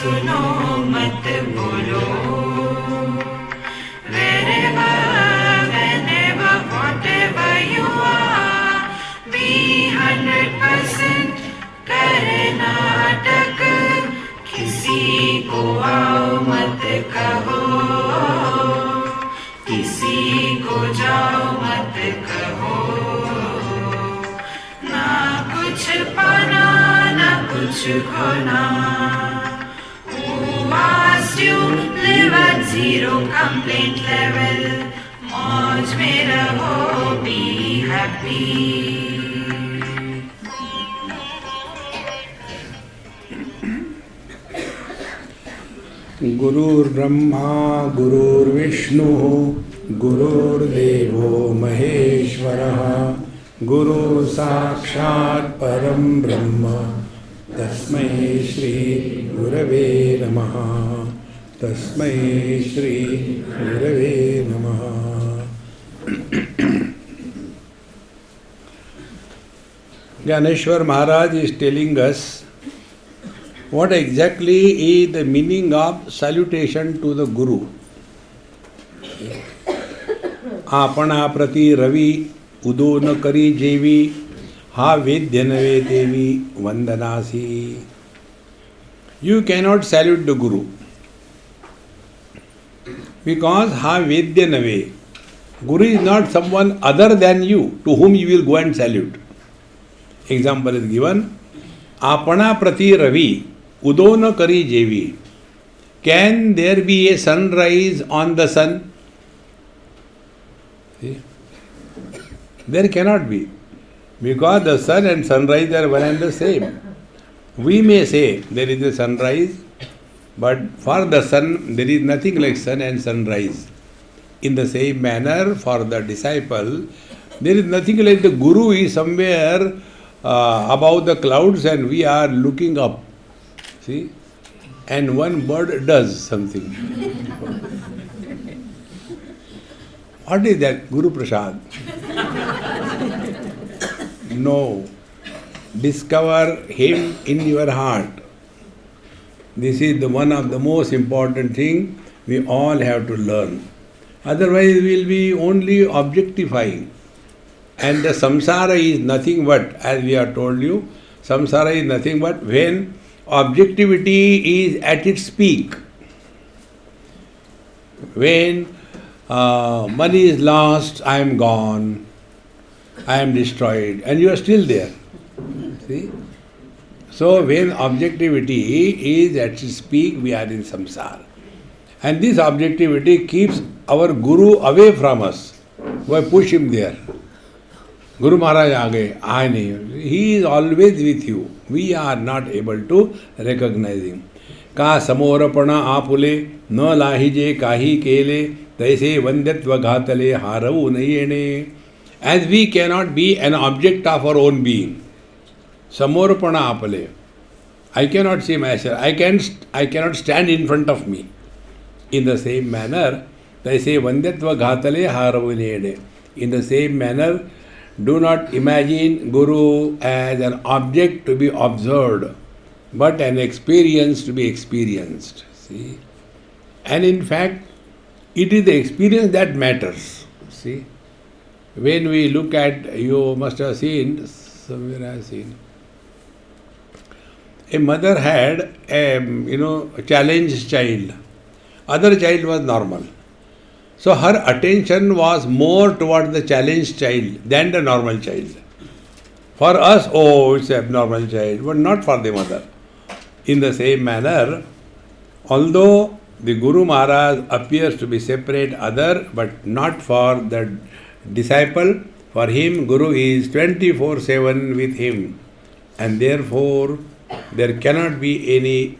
सुनो मत बोलो. Wherever, whenever, whatever you are, be 100% Karnataka. किसी को आओ मत कहो, किसी को जाओ मत कहो. ना कुछ पाना ना कुछ खोना. Who asked you live at zero complaint level? मौज में रहो, be happy. गुरुर्ब्रह्मा गुरुर्विष्णु गुरुर्देवो महेश्वरः. गुरु साक्षात् परं ब्रह्म तस्मै श्री गुरवे नमः. तस्मै श्री गुरवे नमः. Gyaneshwar Maharaj is telling us what exactly is the meaning of salutation to the Guru. आपणा प्रति रवि उदो न करी जेवी हा वेद्य नवे देवी वंदनासी. You cannot salute the Guru because ha vedya nave. Guru is not someone other than you to whom you will go and salute. Example is given. आपणा प्रति रवि उदो न करी जेवी. Can there be a sunrise on the sun? See? There cannot be, because the sun and sunrise are one and the same. We may say there is a sunrise, but for the sun there is nothing like sun and sunrise. In the same manner, for the disciple, there is nothing like the Guru is somewhere above the clouds and we are looking up. See? And one bird does something. What is that? Guru Prasad. No. Discover Him in your heart. This is the one of the most important thing we all have to learn. Otherwise we will be only objectifying. And the samsara is nothing but, as we have told you, samsara is nothing but when objectivity is at its peak. When money is lost, I am gone, I am destroyed, and you are still there. See? So when objectivity is at its peak, we are in samsara. And this objectivity keeps our Guru away from us. Why push him there? Guru Maharaj aa gaye, I nahi. He is always with you. We are not able to recognize him. Ka samorapana apule na lahije kahi kele taise vandyatva ghatale haravu nayene. As we cannot be an object of our own being. Samorapana apale. I cannot see myself. I cannot stand in front of me. In the same manner, taise vandyatva ghatale haravu nayene. In the same manner, do not imagine Guru as an object to be observed, but an experience to be experienced. See? And in fact, it is the experience that matters. See? When we look at, you must have seen, somewhere I have seen, a mother had a challenged child. Other child was normal. So her attention was more towards the challenged child than the normal child. For us, it's an abnormal child, but not for the mother. In the same manner, although the Guru Maharaj appears to be separate other, but not for the disciple, for him Guru is 24/7 with him. And therefore, there cannot be any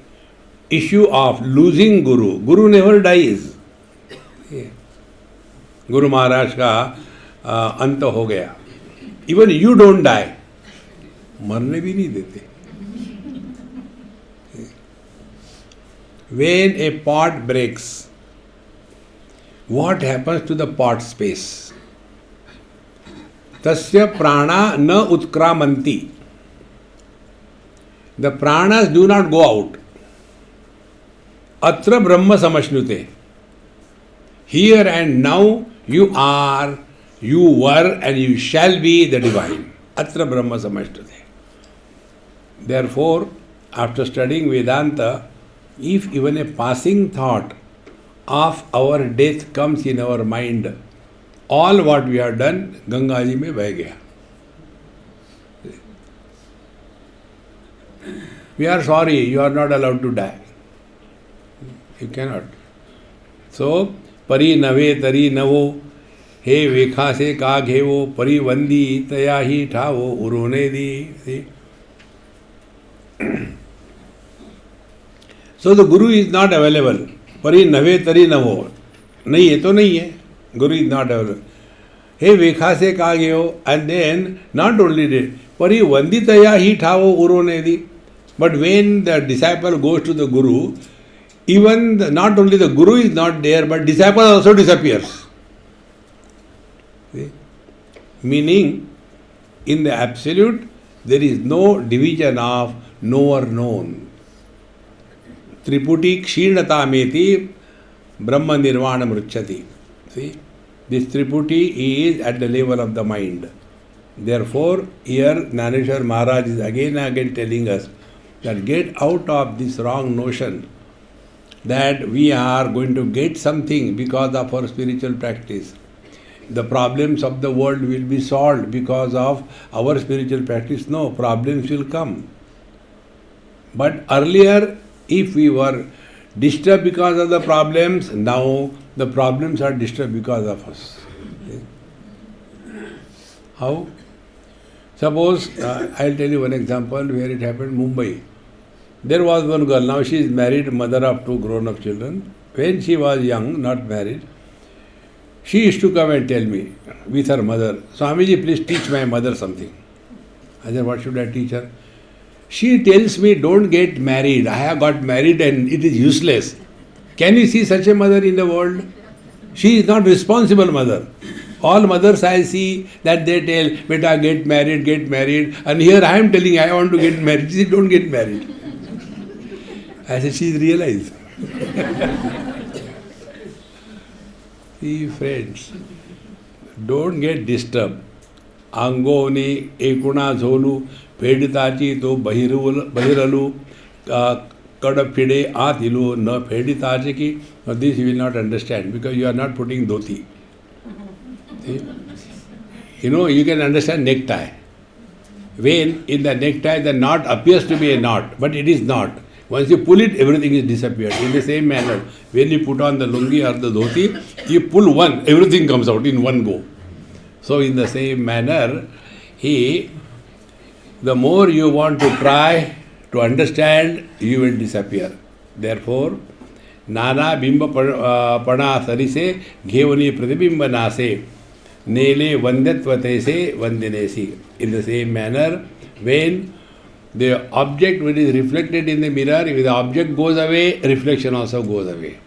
issue of losing Guru. Guru never dies. Guru Maharaj का अंत हो गया. Even you don't die. मरने भी नहीं देते. When a pot breaks, what happens to the pot space? Tasya prana na utkramanti. The pranas do not go out. Atra Brahma Samashnute. Here and now you are, you were, and you shall be the divine. Atra Brahma Samashnute. Therefore, after studying Vedanta, if even a passing thought of our death comes in our mind, all what we have done, Ganga ji mein beh gaya. We are sorry, you are not allowed to die. You cannot. So, pari nave tari navo, he vekha se ka ghevo, pari vandi taya hi thavo, urone di. See? So the Guru is not available. Pari nave tari navo. Nahi hai to nahi hai. Guru is not available. He vekha se ka ghevo, and then not only that, pari vandi taya hi thavo, urone di. But when the disciple goes to the Guru, even not only the Guru is not there, but disciple also disappears. See? Meaning, in the absolute, there is no division of knower known. Triputi kshinata meti brahma nirvana mruchati. See, this Triputi is at the level of the mind. Therefore, here Jnaneshwar Maharaj is again and again telling us that get out of this wrong notion that we are going to get something because of our spiritual practice. The problems of the world will be solved because of our spiritual practice. No, problems will come. But earlier, if we were disturbed because of the problems, now the problems are disturbed because of us. How? Suppose, I'll tell you one example where it happened, Mumbai. There was one girl, now she is married, mother of 2 grown-up children. When she was young, not married, she used to come and tell me with her mother, Swamiji, please teach my mother something. I said, what should I teach her? She tells me, don't get married. I have got married and it is useless. Can you see such a mother in the world? She is not responsible mother. All mothers I see that they tell, beta, get married. And here I am telling, I want to get married. She said, don't get married. I said, she is realized. See, friends, don't get disturbed. Angoni ekuna zolu peditachi to bahiralu kadapide atilu na peditachi ki. This you will not understand because you are not putting dhoti. See? You know, you can understand necktie. When in the necktie the knot appears to be a knot, but it is not. Once you pull it, everything is disappeared. In the same manner, when you put on the lungi or the dhoti, you pull one, everything comes out in one go. So in the same manner, the more you want to try to understand, you will disappear. Therefore, Nana bimba pada sarise ghevani pratibimba nase nele vandatvate se vandinesi. In the same manner, when the object which is reflected in the mirror, if the object goes away, reflection also goes away.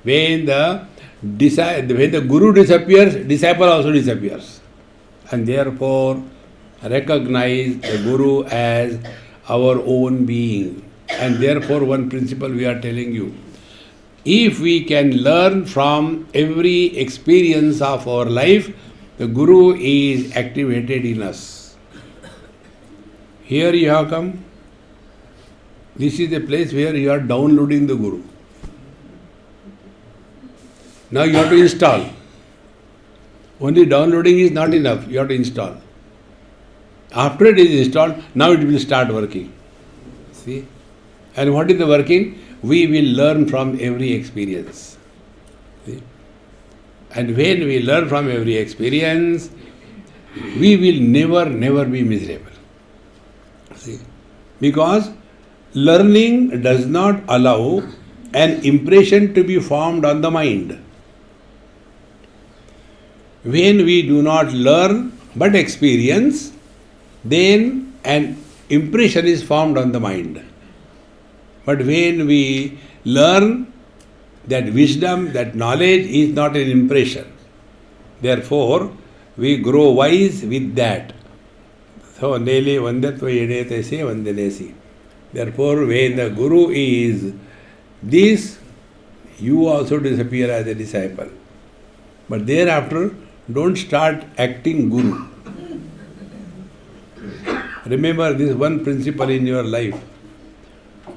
When the Guru disappears, disciple also disappears. And therefore, recognize the Guru as our own being. And therefore, one principle we are telling you. If we can learn from every experience of our life, the Guru is activated in us. Here you have come. This is the place where you are downloading the Guru. Now you have to install. Only downloading is not enough. You have to install. After it is installed, now it will start working. See? And what is the working? We will learn from every experience. See? And when we learn from every experience, we will never be miserable. See? Because learning does not allow an impression to be formed on the mind. When we do not learn but experience, then an impression is formed on the mind. But when we learn, that visdom, that knowledge is not an impression. Therefore, we grow wise with that. So, nele vandatva yedete se vandanesi. Therefore, when the Guru is this, you also disappear as a disciple. But thereafter, don't start acting guru. Remember this one principle in your life.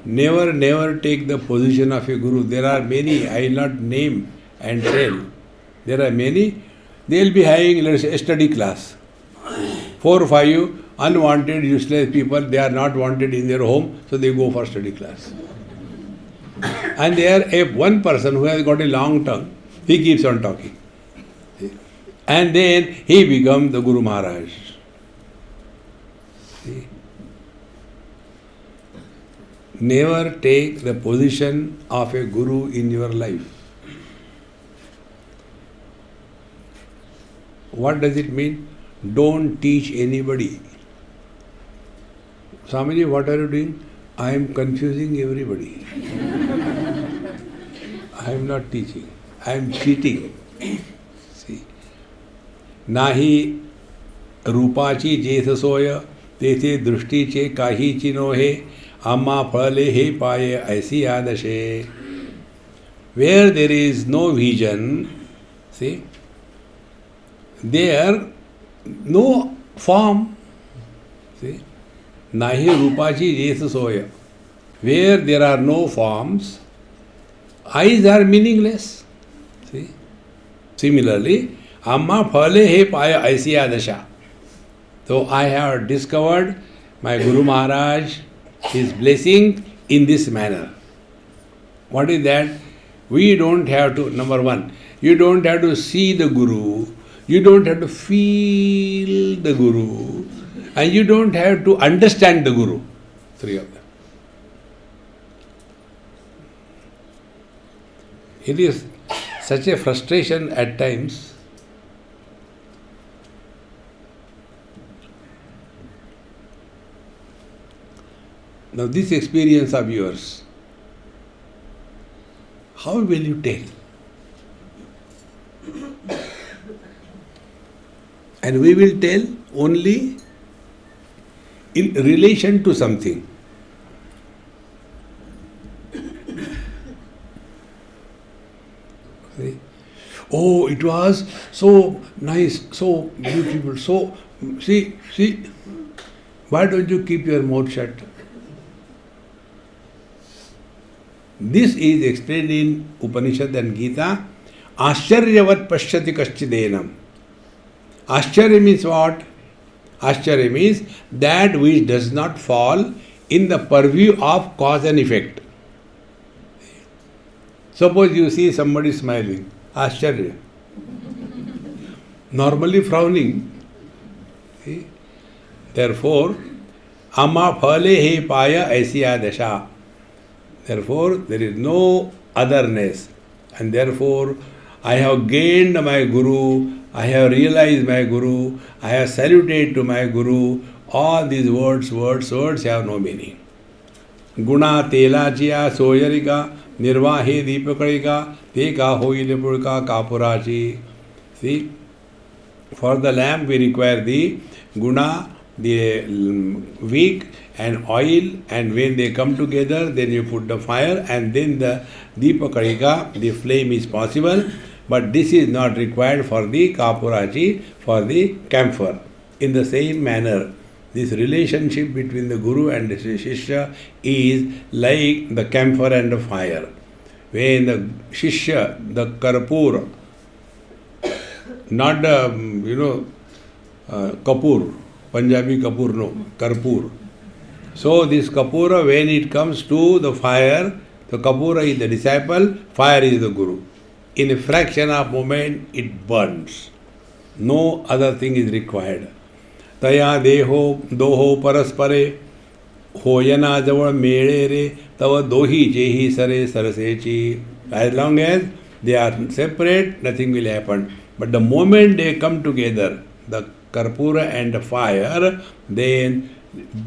Never take the position of a guru. There are many, I will not name and tell. There are many. They will be having, let's say, a study class. 4 or 5 unwanted, useless people, they are not wanted in their home, so they go for study class. And there one person who has got a long tongue, he keeps on talking. And then he becomes the Guru Maharaj. See? Never take the position of a guru in your life. What does it mean? Don't teach anybody. Swamiji, what are you doing? I am confusing everybody. I am not teaching. I am cheating. See. Nahi रूपाची जेससोय तेथे दृष्टीचे काही चिनोहे आम्हा फळले हे पाये ऐसी आदशे. Where there is no vision, see, there no form. See, nahi rupachi jes soya. Where there are no forms, eyes are meaningless. See, similarly, amma phale he paya aisya dasha. So I have discovered my Guru Maharaj, his blessing in this manner. What is that? We don't have to, number one, you don't have to see the Guru, you don't have to feel the Guru, and you don't have to understand the Guru. 3 of them. It is such a frustration at times. Now this experience of yours, how will you tell? And we will tell only in relation to something. See? Oh, it was so nice, so beautiful, so... See, why don't you keep your mouth shut? This is explained in Upanishad and Gita. Ascharyavat pashyati kaschidenam. Ascharya means what? Ascharya means that which does not fall in the purview of cause and effect. Suppose you see somebody smiling. Ascharya. Normally frowning. See? Therefore, amma phale he paya aisya dasha. Therefore, there is no otherness. And therefore, I have gained my Guru, I have realized my Guru, I have saluted to my Guru. All these words have no meaning. Guna telachiya soyarika nirvahe deepakarika teka hoile purka kapurachi. See, for the lamp we require the guna, the wick and oil, and when they come together, then you put the fire, and then the deepakarika, the flame is possible, but this is not required for the kapurachi, for the camphor. In the same manner, this relationship between the Guru and the Shishya is like the camphor and the fire. When the Shishya, the karpur, not the, kapur, Punjabi kapur, no, karpur. So this kapura, when it comes to the fire, the kapura is the disciple, fire is the Guru. In a fraction of moment, it burns. No other thing is required. Taya deho doho paraspare hoyana java mele re tava dohi jehi sare sarasechi. As long as they are separate, nothing will happen. But the moment they come together, the karpura and the fire, then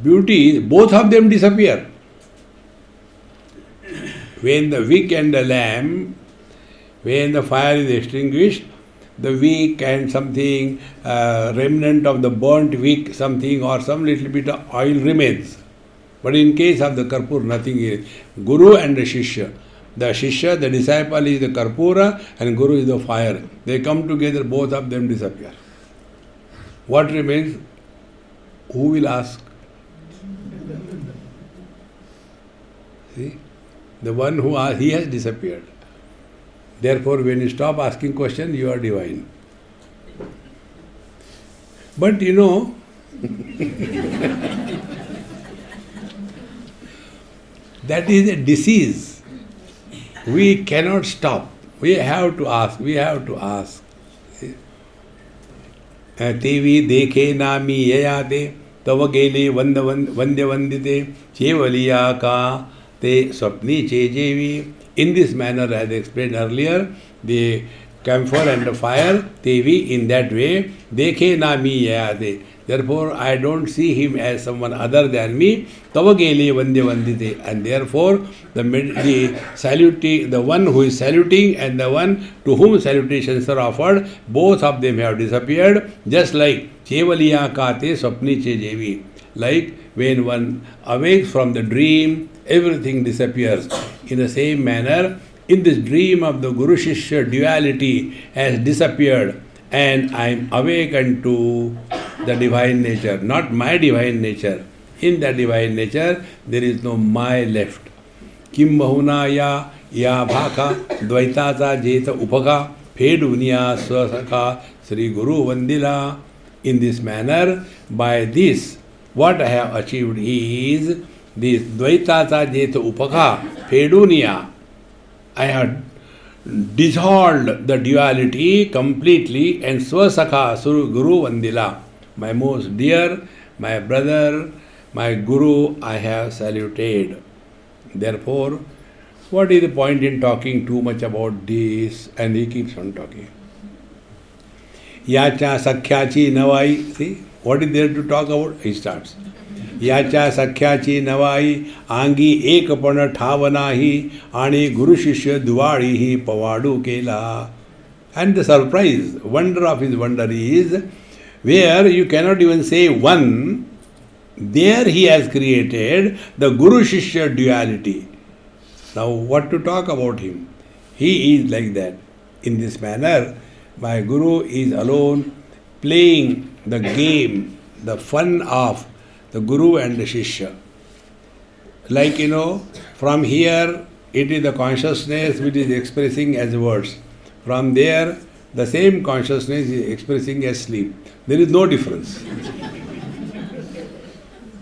beauty, both of them disappear. When the wick and the lamp, when the fire is extinguished, the wick and something, remnant of the burnt wick, something or some little bit of oil remains. But in case of the karpur, nothing is. Guru and the Shishya, The Shishya, the disciple is the Karpura and Guru is the fire. They come together, both of them disappear. What remains? Who will ask? See? The one who asks, he has disappeared. Therefore, when you stop asking questions, you are divine. But you know, that is a disease. We cannot stop. We have to ask. We have to ask. Tevi dekhe nami yayate tava gele vandya vandite chevaliya ka te swapni chejevi. In this manner, as I explained earlier, the camphor and the fire, tevi, in that way, dekhe nami yayate. Therefore, I don't see him as someone other than me. Tava gele vandya vandite. And therefore, the one who is saluting and the one to whom salutations are offered, both of them have disappeared. Just like chevaliya kate swapni chejevi. Like when one awakes from the dream, everything disappears. In the same manner, in this dream of the Guru Shishya duality has disappeared, and I am awakened to the divine nature, not my divine nature. In that divine nature, there is no my left. Kim bahuna ya bhaka dvaitata jeta upaka pheduniya swasaka Sri Guru Vandila. In this manner, by this, what I have achieved is this dvaitata jeta upaka pheduniya. I have dissolved the duality completely, and swasaka Sri Guru Vandila, my most dear, my brother, my Guru, I have saluted. Therefore, what is the point in talking too much about this? And he keeps on talking. Yacha sakhyachi navai. See, what is there to talk about? He starts. Yacha sakhyachi navai angi ekapana thavanahi ani Guru Shishya duwadi pavadu kela. And the surprise, wonder of his wonder is, where you cannot even say one, there he has created the Guru Shishya duality. Now what to talk about him? He is like that. In this manner, my Guru is alone playing the game, the fun of the Guru and the Shishya. Like, from here it is the consciousness which is expressing as words. From there, the same consciousness is expressing as sleep. There is no difference.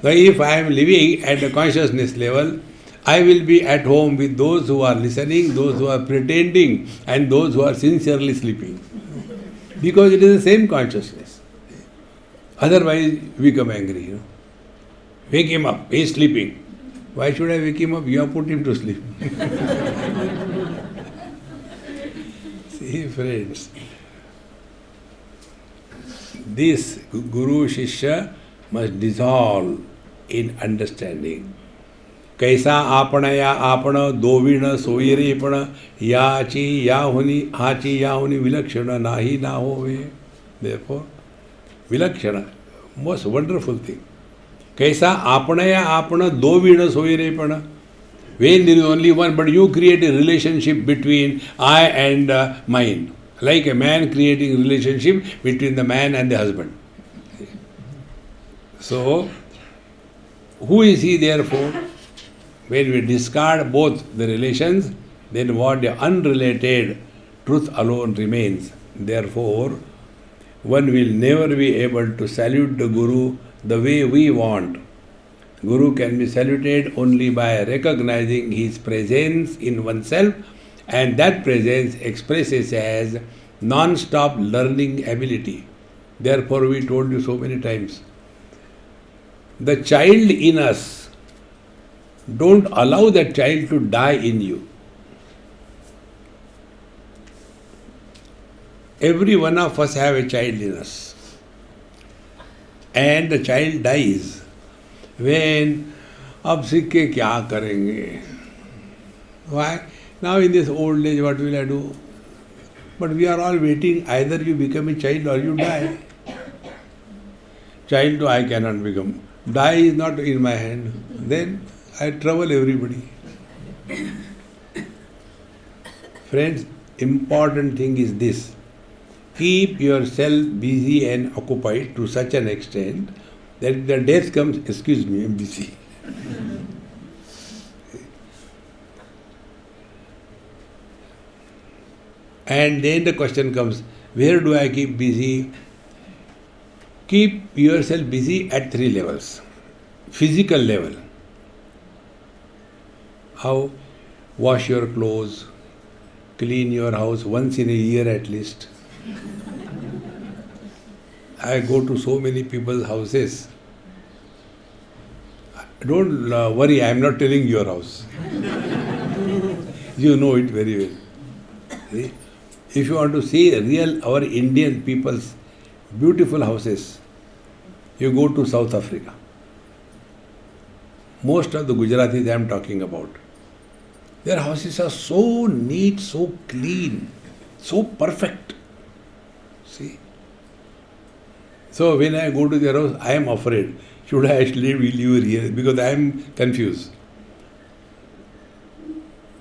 So if I am living at the consciousness level, I will be at home with those who are listening, those who are pretending, and those who are sincerely sleeping. Because it is the same consciousness. Otherwise, we become angry. Wake him up, he is sleeping. Why should I wake him up? You have put him to sleep. See, friends, this Guru Shishya must dissolve in understanding. Kaisa apanaya apana dovina soyirepana yachi yahuni hachi yahuni vilakshana nahi na hove. Therefore, vilakshana, most wonderful thing. Kaisa apanaya apana dovina soyirepana. When there is only one, but you create a relationship between I and mine. Like a man creating a relationship between the man and the husband. So, who is he therefore? When we discard both the relations, then what the unrelated truth alone remains. Therefore, one will never be able to salute the Guru the way we want. Guru can be saluted only by recognizing his presence in oneself, and that presence expresses as non-stop learning ability. Therefore, we told you so many times, the child in us, don't allow that child to die in you. Every one of us have a child in us. And the child dies. When, ab sikh ke kya karenge? Why? Now in this old age, what will I do? But we are all waiting, either you become a child or you die. Child I cannot become. Die is not in my hand. Then I trouble everybody. Friends, important thing is this. Keep yourself busy and occupied to such an extent that if the death comes, excuse me, I'm busy. And then the question comes, where do I keep busy? Keep yourself busy at 3 levels. Physical level. How? Wash your clothes, clean your house once in a year at least. I go to so many people's houses. Don't worry, I am not telling your house. You know it very well. See? If you want to see our Indian people's beautiful houses, you go to South Africa. Most of the Gujaratis I am talking about, their houses are so neat, so clean, so perfect. See? So when I go to their house, I am afraid. Should I actually live here? Because I am confused.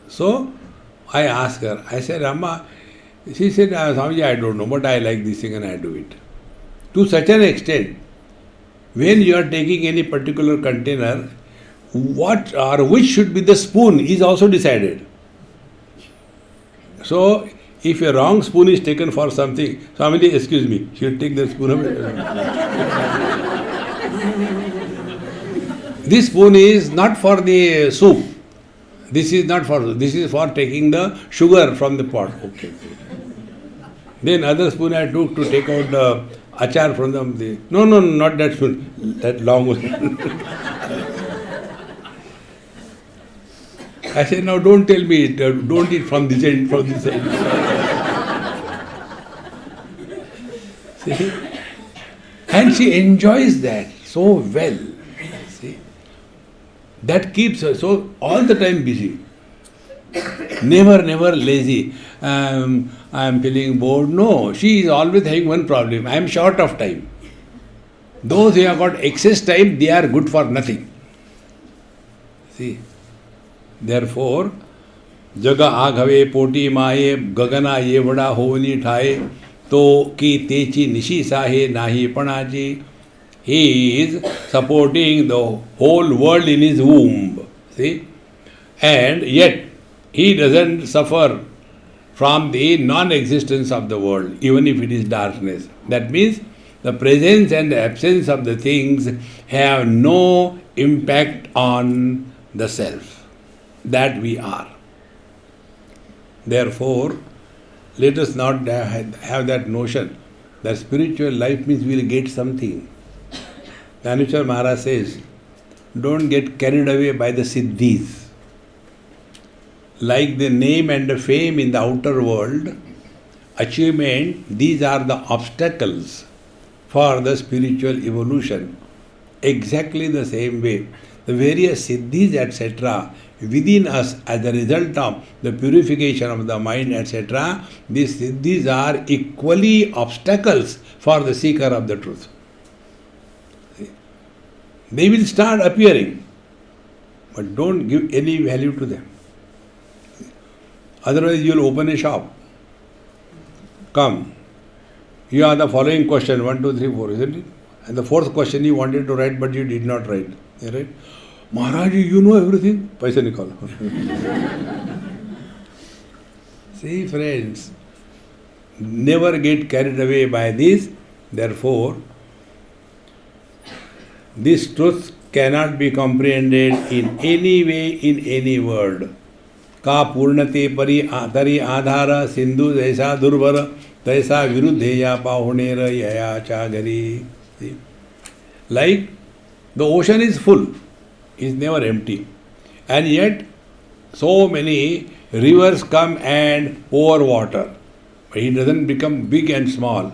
So I asked her, I said, Amma, she said, Swamiji, I don't know, but I like this thing and I do it. To such an extent, when you are taking any particular container, what or which should be the spoon is also decided. So, if a wrong spoon is taken for something, Swamiji, excuse me, she will take the spoon away. This spoon is not for the soup. This is for taking the sugar from the pot. Okay. Then other spoon I took to take out the achar from the no, not that spoon, that long one. I said, now don't tell me, don't eat from this end, from this end. See? And she enjoys that so well. See? That keeps her so all the time busy. Never lazy. I am feeling bored. No, she is always having one problem. I am short of time. Those who have got excess time, they are good for nothing. See? Therefore, Jaga Aghave Poti Maye Gagana Yevada Hovani Thai To Ki Techi Nishi Sahe Nahi Panaji. He is supporting the whole world in his womb. See? And yet, he doesn't suffer from the non-existence of the world, even if it is darkness. That means the presence and the absence of the things have no impact on the self that we are. Therefore, let us not have that notion that spiritual life means we will get something. Dhaneshwar Maharaj says, don't get carried away by the siddhis. Like the name and the fame in the outer world, achievement, these are the obstacles for the spiritual evolution. Exactly the same way, the various siddhis, etc., within us as a result of the purification of the mind, etc., these siddhis are equally obstacles for the seeker of the truth. They will start appearing, but don't give any value to them. Otherwise, you will open a shop. Come. You have the following question 1, 2, 3, 4, isn't it? And the fourth question you wanted to write, but you did not write. Right? Maharaj, you know everything. Paisa nikalo. See, friends, never get carried away by this. Therefore, this truth cannot be comprehended in any way, in any word. Ka purnate pari tari adhara sindhu jaisa durvara taisa viruddheya pahunera yaya chagari. Like the ocean is full, is never empty. And yet, so many rivers come and pour water. But it doesn't become big and small.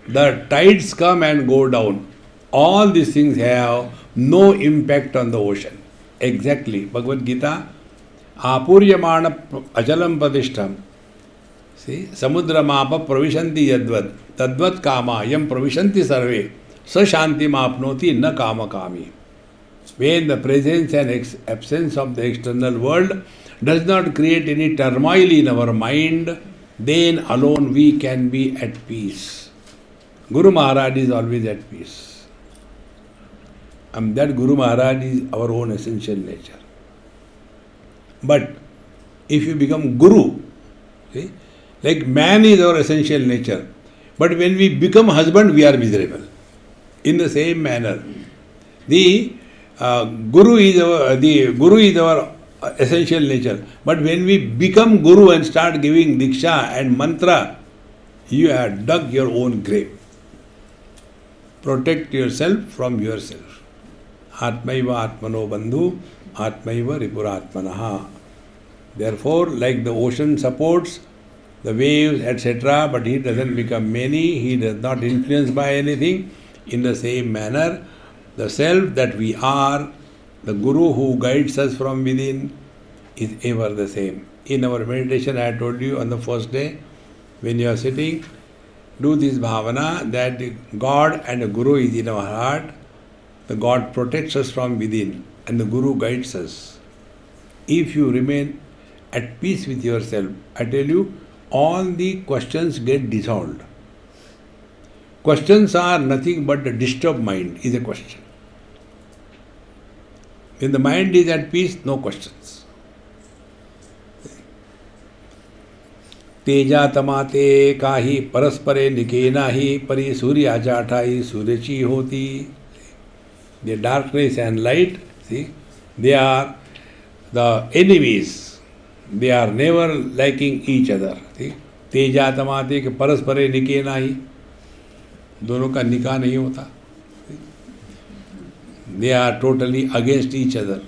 The tides come and go down. All these things have no impact on the ocean. Exactly. Bhagavad Gita, Apuryamana achalam padishtam. See, samudra mapa pravishanti yadvad, tadvat kama yam pravishanti sarve, sa shanti mapnoti na kama kami. When the presence and absence of the external world does not create any turmoil in our mind, then alone we can be at peace. Guru Maharaj is always at peace. And that Guru Maharaj is our own essential nature. But if you become Guru, see, like man is our essential nature, but when we become husband, we are miserable. In the same manner, the Guru is our essential nature. But when we become Guru and start giving Diksha and Mantra, you have dug your own grave. Protect yourself from yourself. Atmaiva Atmano Bandhu, Atmaiva Ripuratmanaha. Therefore, like the ocean supports the waves, etc., but he doesn't become many, he does not influenced by anything. In the same manner, the self that we are, the Guru who guides us from within, is ever the same. In our meditation, I told you on the first day, when you are sitting, do this bhavana that God and the Guru is in our heart. The God protects us from within and the Guru guides us. If you remain at peace with yourself, I tell you, all the questions get dissolved. Questions are nothing but the disturbed mind is a question. When the mind is at peace, no questions. Teja तमाते काही परस्परे निके नाही परी सूर्य जाठाई सूर्यची होती. The darkness and light, see, they are the enemies. They are never liking each other. See, Teja तमाते के परस्परे निके नाही, दोनों का निकाह नहीं होता. They are totally against each other.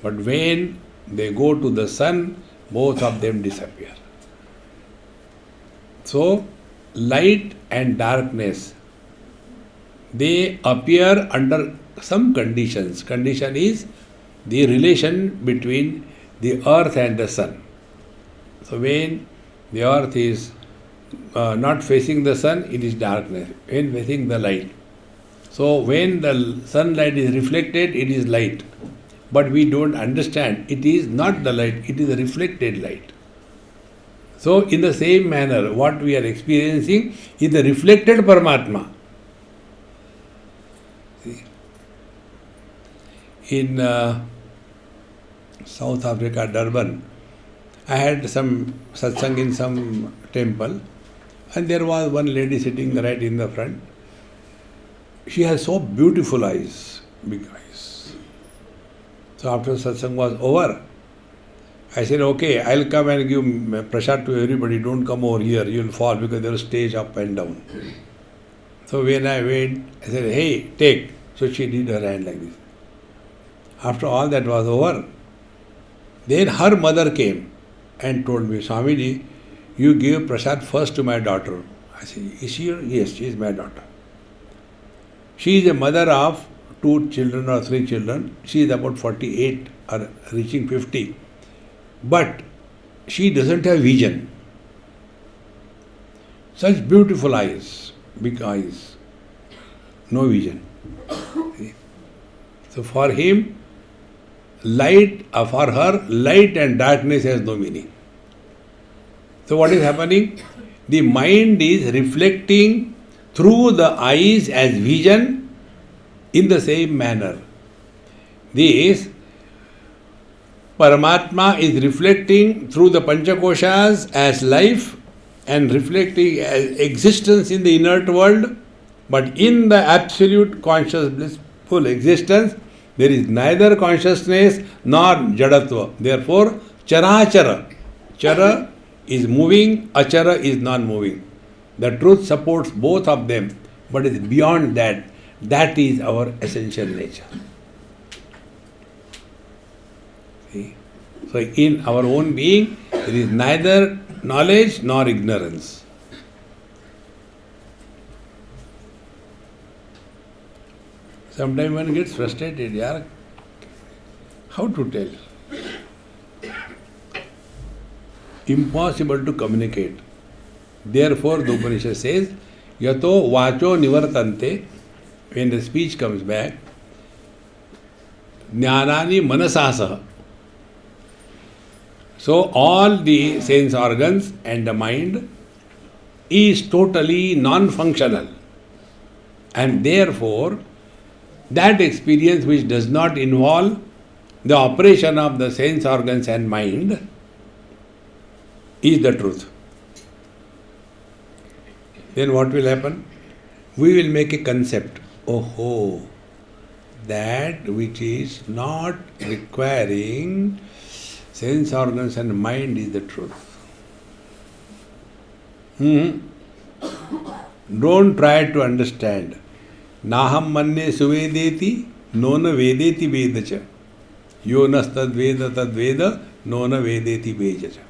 But when they go to the sun, both of them disappear. So, light and darkness, they appear under some conditions. Condition is the relation between the earth and the sun. So, when the earth is not facing the sun, it is darkness. When facing the light. So, when the sunlight is reflected, it is light. But we don't understand, it is not the light, it is a reflected light. So, in the same manner, what we are experiencing is the reflected Paramatma. See? In South Africa, Durban, I had some satsang in some temple, and there was one lady sitting right in the front. She has so beautiful eyes, big eyes. So after satsang was over, I said, okay, I'll come and give prasad to everybody. Don't come over here, you'll fall because there is stage up and down. So when I went, I said, hey, take. So she did her hand like this. After all that was over, then her mother came and told me, Swamiji, you gave prasad first to my daughter. I said, is she your? Yes, she is my daughter. She is a mother of 2 children or 3 children. She is about 48 or reaching 50. But she doesn't have vision. Such beautiful eyes, big eyes, no vision. See? So for him, for her, light and darkness has no meaning. So what is happening? The mind is reflecting through the eyes as vision in the same manner. This Paramatma is reflecting through the Panchakoshas as life and reflecting as existence in the inert world, but in the absolute conscious blissful existence, there is neither consciousness nor jadatva. Therefore, charachara. Chara is moving, achara is non-moving. The truth supports both of them, but is beyond that. That is our essential nature. See? So in our own being, there is neither knowledge nor ignorance. Sometimes one gets frustrated, yaar. How to tell? Impossible to communicate. Therefore, the Upanishad says, Yato vacho nivartante, when the speech comes back, jnanani manasasaha. So all the sense organs and the mind is totally non-functional. And therefore, that experience which does not involve the operation of the sense organs and mind is the truth. Then what will happen? We will make a concept. Oh, that which is not requiring sense organs and mind is the truth. Don't try to understand. Naham manne suvedeti, nona vedeti vedacha. Yo nastad veda tad veda, nona vedeti vedacha.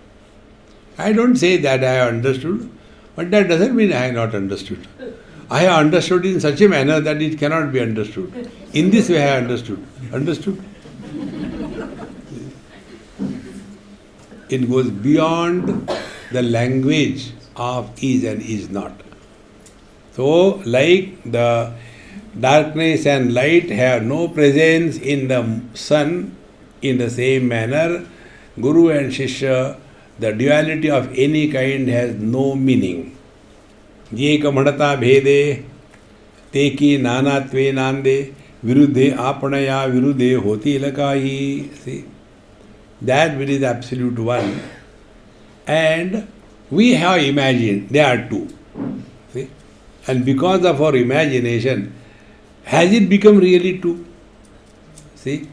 I don't say that I have understood, but that doesn't mean I have not understood. I have understood in such a manner that it cannot be understood. In this way I have understood. Understood? It goes beyond the language of is and is not. So, like the darkness and light have no presence in the sun, in the same manner, Guru and Shishya, the duality of any kind has no meaning. Ye kamadata bhede, teki nanatve nande, viruddhe apanaya viruddhe hoti lakahi. See, that which is absolute one. And we have imagined there are two. See? And because of our imagination, has it become really two? See?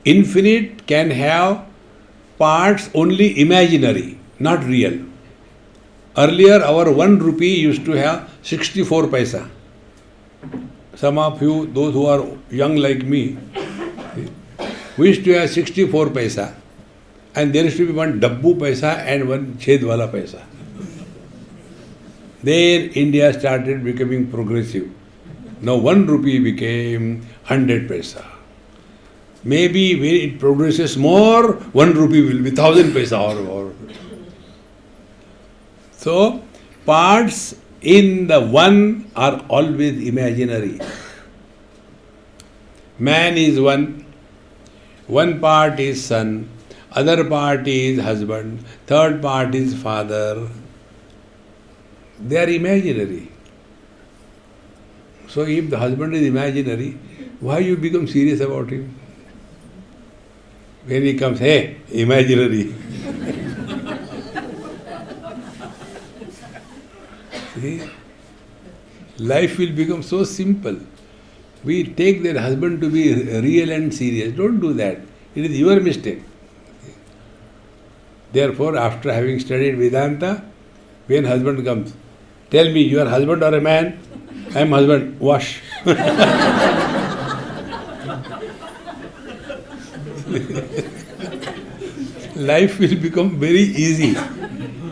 Infinite can have parts only imaginary, not real. Earlier, our 1 rupee used to have 64 paisa. Some of you, those who are young like me, we used to have 64 paisa. And there used to be one dabbu paisa and one chedwala paisa. Then India started becoming progressive. Now 1 rupee became 100 paisa. Maybe when it progresses more, 1 rupee will be 1000 paisa or. So, parts in the one are always imaginary. Man is one part is son, other part is husband, third part is father. They are imaginary. So if the husband is imaginary, why you become serious about him? When he comes, hey, imaginary. See? Life will become so simple. We take that husband to be real and serious. Don't do that. It is your mistake. Therefore, after having studied Vedanta, when husband comes, tell me, you are husband or a man? I am husband. Wash. Life will become very easy.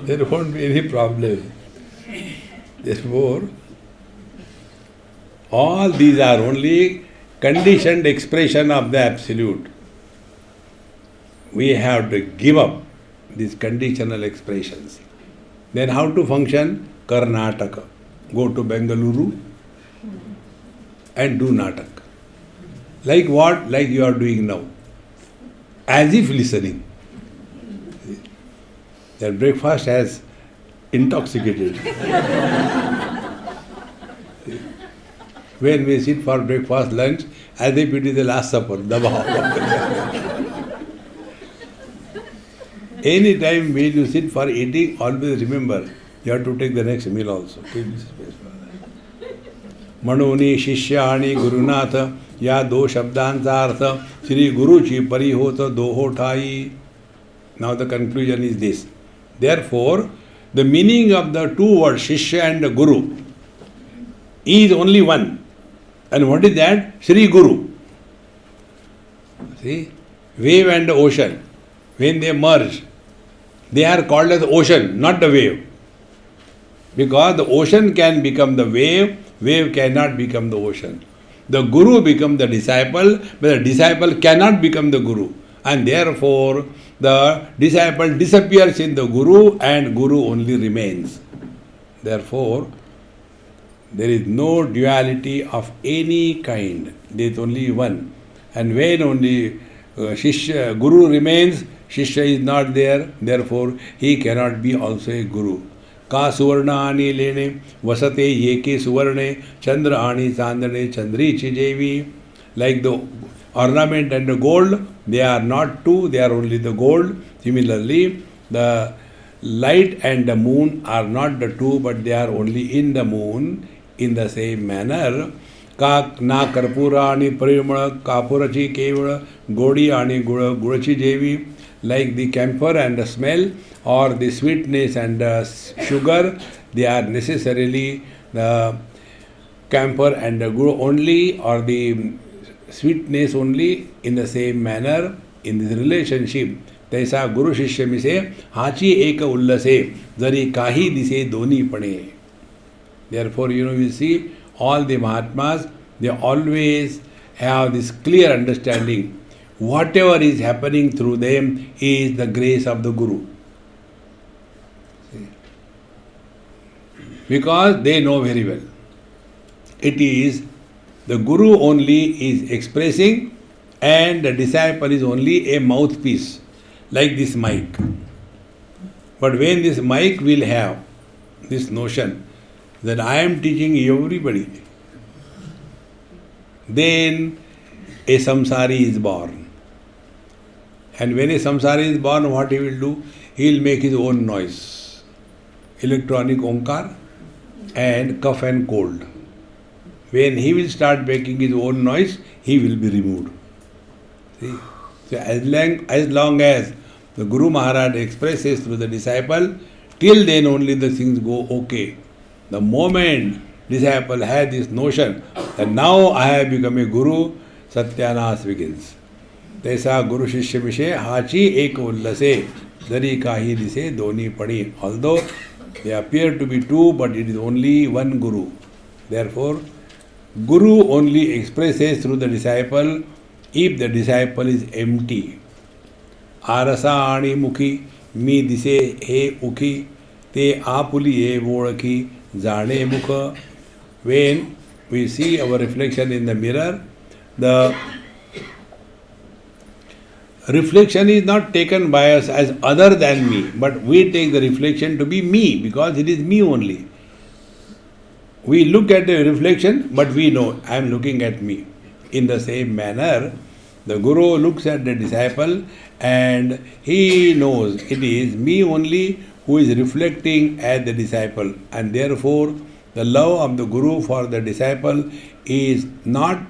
There won't be any problem. Therefore, all these are only conditioned expression of the Absolute. We have to give up these conditional expressions. Then how to function? Karnataka. Go to Bengaluru and do Natak. Like what? Like you are doing now. As if listening. That breakfast has intoxicated. When we sit for breakfast, lunch, as if it is the last supper. Any time when you sit for eating, always remember, you have to take the next meal also. Keep this space for that. Manoni, Shishyani, Gurunatha, Ya do Shabdantartha, Sri Guruchi Parihota Doho Thai. Now the conclusion is this. Therefore, the meaning of the two words, Shishya and Guru, is only one. And what is that? Sri Guru. See? Wave and ocean. When they merge, they are called as ocean, not the wave. Because the ocean can become the wave, wave cannot become the ocean. The Guru becomes the disciple, but the disciple cannot become the Guru. And therefore, the disciple disappears in the Guru and Guru only remains. Therefore, there is no duality of any kind. There is only one. And when only Guru remains, Shishya is not there, therefore he cannot be also a guru. Ka suvarna ani lene vasate yeke suvarne chandra ani chandane chandri chijevi. Like the ornament and the gold, they are not two, they are only the gold. Similarly, the light and the moon are not the two, but they are only in the moon. In the same manner, का ना कर्पूर आणि परिमळ कापुराची केवळ गोडी आणि गुळाची जेवी. Like the camphor and the smell, or the sweetness and the sugar, they are necessarily the camphor and the gur only, or the sweetness only. In the same manner, in this relationship, तैसा गुरु शिष्य मिसे हाची एक उल्लसे जरी काही दिसे दोन्हीपणे. Therefore, you see, all the Mahatmas, they always have this clear understanding. Whatever is happening through them is the grace of the Guru. See? Because they know very well. It is the Guru only is expressing, and the disciple is only a mouthpiece, like this mic. But when this mic will have this notion that I am teaching everybody, then a samsari is born. And when a samsari is born, what he will do? He will make his own noise. Electronic onkar and cough and cold. When he will start making his own noise, he will be removed. See? So as long as the Guru Maharaj expresses through the disciple, till then only the things go okay. The moment disciple has this notion that now I have become a Guru, Satyanas begins. Taisa Guru Shishya Mishe Hachi Ek Ullase Dari Kahi Dise Doni Padi. Although they appear to be two, but it is only one Guru. Therefore, Guru only expresses through the disciple if the disciple is empty. Arasa Ani Mukhi Mi Dise He Ukhi Te Apuli E Volaki Zane Mukha. When we see our reflection in the mirror, the reflection is not taken by us as other than me, but we take the reflection to be me, because it is me only. We look at the reflection, but we know I am looking at me. In the same manner, the Guru looks at the disciple and he knows it is me only who is reflecting as the disciple, and therefore the love of the Guru for the disciple is not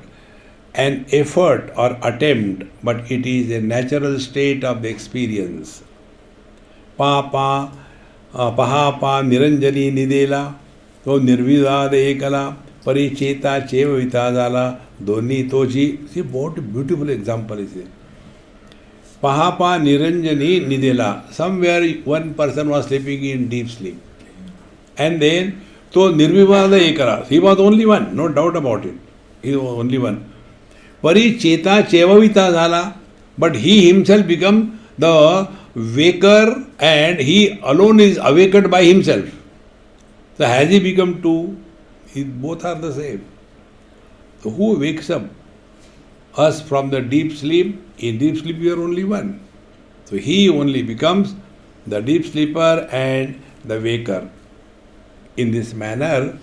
an effort or attempt, but it is a natural state of the experience. Papa, Pahapa, Niranjani Nidela, तो निर्विवाद एकला परिचेता चेव विताजाला दोन्ही तोची. See what beautiful example is it. Pahapa Niranjani Nidela. Somewhere one person was sleeping in deep sleep. And then, so Nirvivada Ekara. He was only one, no doubt about it. He was only one. Paricheta Chevavita Zala. But he himself become the waker, and he alone is awakened by himself. So has he become two? Both are the same. So who wakes up us from the deep sleep? In deep sleep we are only one. So he only becomes the deep sleeper and the waker. In this manner,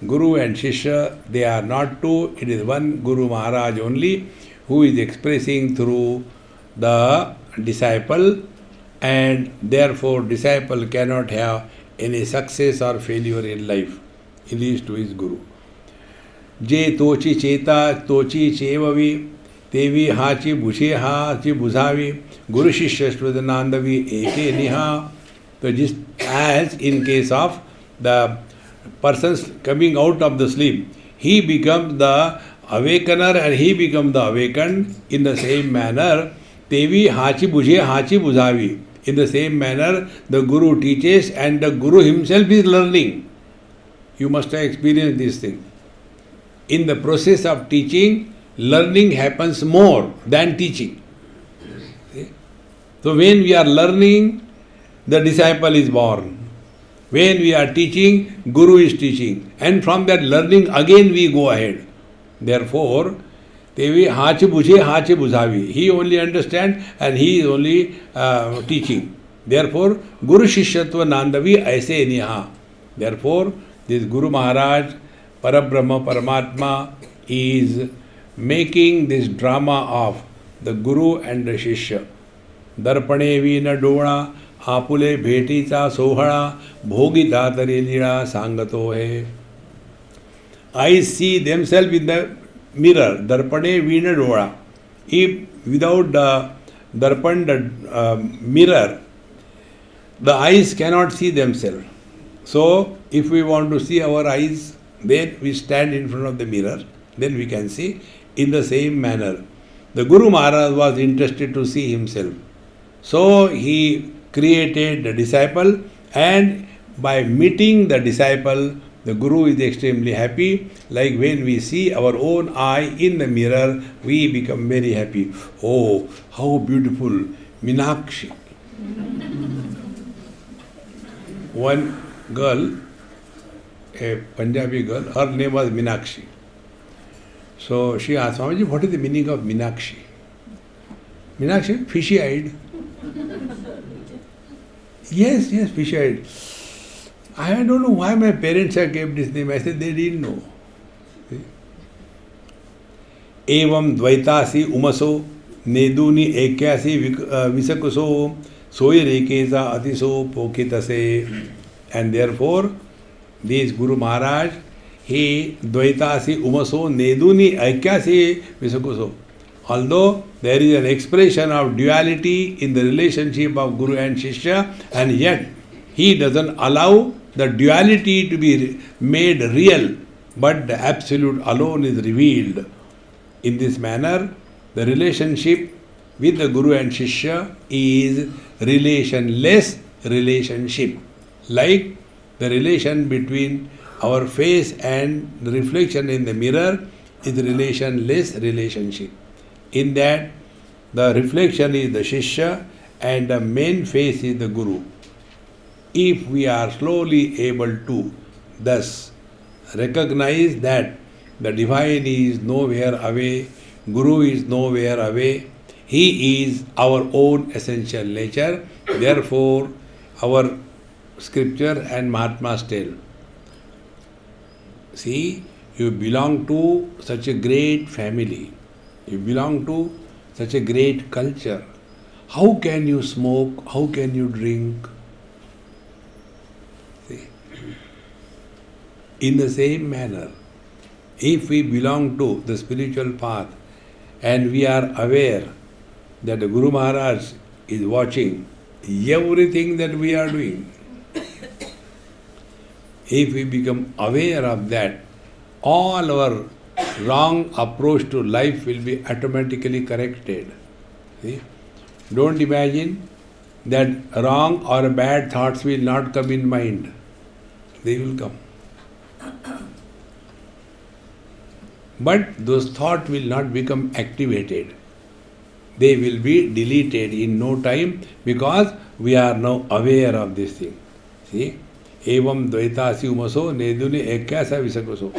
Guru and Shishya, they are not two. It is one Guru Maharaj only who is expressing through the disciple, and therefore disciple cannot have any success or failure in life. He leads to his Guru. Je tochi cheta tochi chevavi tevi hachi bushe hachi buzavi Guru Shishya Swadanandavi eke niha. So just as in case of the persons coming out of the sleep, he becomes the awakener and he becomes the awakened. In the same manner, tevi hachi bushe hachi buzavi. In the same manner, the Guru teaches and the Guru himself is learning. You must have experienced this thing. In the process of teaching, learning happens more than teaching. See? So when we are learning, the disciple is born. When we are teaching, Guru is teaching. And from that learning again we go ahead. Therefore, तेवी हाच बुझे हाच बुझावी. He only understand and he is only teaching. Therefore, Guru Shishyatva Nandavi aise niha. Therefore, this Guru Maharaj, Parabrahma, Paramatma is making this drama of the Guru and the Shishya. दर्पणे वीन डोळा आपुले भेटीचा सोहळा भोगिता तरी लीळा सांगतो हे. Eyes see themselves in the mirror. Darpane veena dola. If without the darpan, the mirror, the eyes cannot see themselves. So, if we want to see our eyes, then we stand in front of the mirror. Then we can see. In the same manner, the Guru Maharaj was interested to see himself. So, he created the disciple, and by meeting the disciple, the Guru is extremely happy. Like when we see our own eye in the mirror, we become very happy. Oh, how beautiful, Meenakshi. One girl, a Punjabi girl, her name was Meenakshi. So she asked, Swamiji, what is the meaning of Meenakshi? Meenakshi, fishy-eyed. Yes, fishy-eyed. I don't know why my parents have kept this name. I said they didn't know. Evam dvaitasi umaso neduni ekyasi visakuso soy rekeza atiso pokitase. And therefore, this Guru Maharaj, he dvaitasi umaso neduni ekyasi visakuso. Although there is an expression of duality in the relationship of Guru and Shishya, and yet he doesn't allow the duality to be made real, but the absolute alone is revealed. In this manner, the relationship with the Guru and Shishya is relationless relationship. Like the relation between our face and the reflection in the mirror is relationless relationship. In that, the reflection is the Shishya and the main face is the Guru. If we are slowly able to thus recognize that the Divine is nowhere away, Guru is nowhere away, He is our own essential nature, therefore our scripture and Mahatmas tell, see, you belong to such a great family, you belong to such a great culture. How can you smoke? How can you drink? In the same manner, if we belong to the spiritual path and we are aware that the Guru Maharaj is watching everything that we are doing, if we become aware of that, all our wrong approach to life will be automatically corrected. See? Don't imagine that wrong or bad thoughts will not come in mind. They will come. But those thoughts will not become activated. They will be deleted in no time because we are now aware of this thing. See? Evam dvaitasi umaso neduni ekyasa visakoso.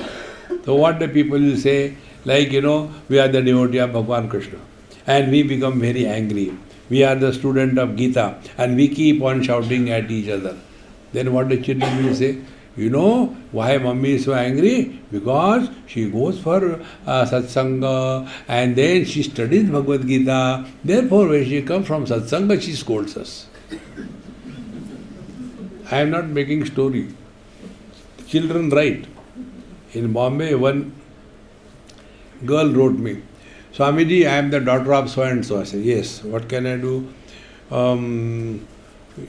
So what the people will say, like, we are the devotee of Bhagavan Krishna and we become very angry. We are the student of Gita and we keep on shouting at each other. Then what the children will say? You know why mummy is so angry? Because she goes for satsanga and then she studies Bhagavad Gita. Therefore, when she comes from satsanga, she scolds us. I am not making story. Children write. In Bombay, one girl wrote me, Swamiji, I am the daughter of so and so. I said, yes, what can I do?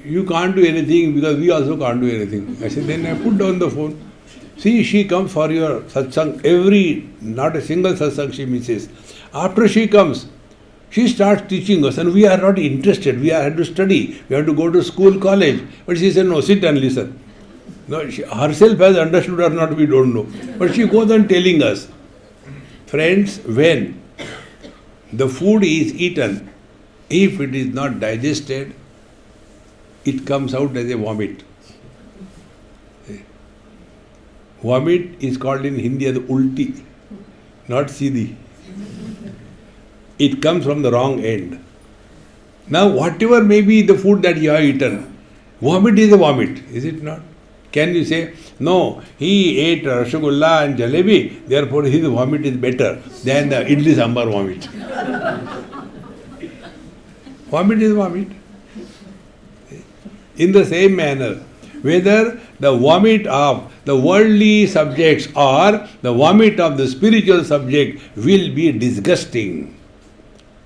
You can't do anything because we also can't do anything. I said, then I put down the phone. See, she comes for your satsang, not a single satsang she misses. After she comes, she starts teaching us and we are not interested. We have to study. We have to go to school, college. But she said, no, sit and listen. No, she herself has understood or not, we don't know. But she goes on telling us. Friends, when the food is eaten, if it is not digested, it comes out as a vomit. Vomit is called in Hindi as ulti, not siddhi. it comes from the wrong end. Now, whatever may be the food that you have eaten, vomit is a vomit, is it not? Can you say, no, he ate rasgulla and jalebi, therefore his vomit is better than the idli sambar vomit? Vomit is vomit. In the same manner, whether the vomit of the worldly subjects or the vomit of the spiritual subject will be disgusting.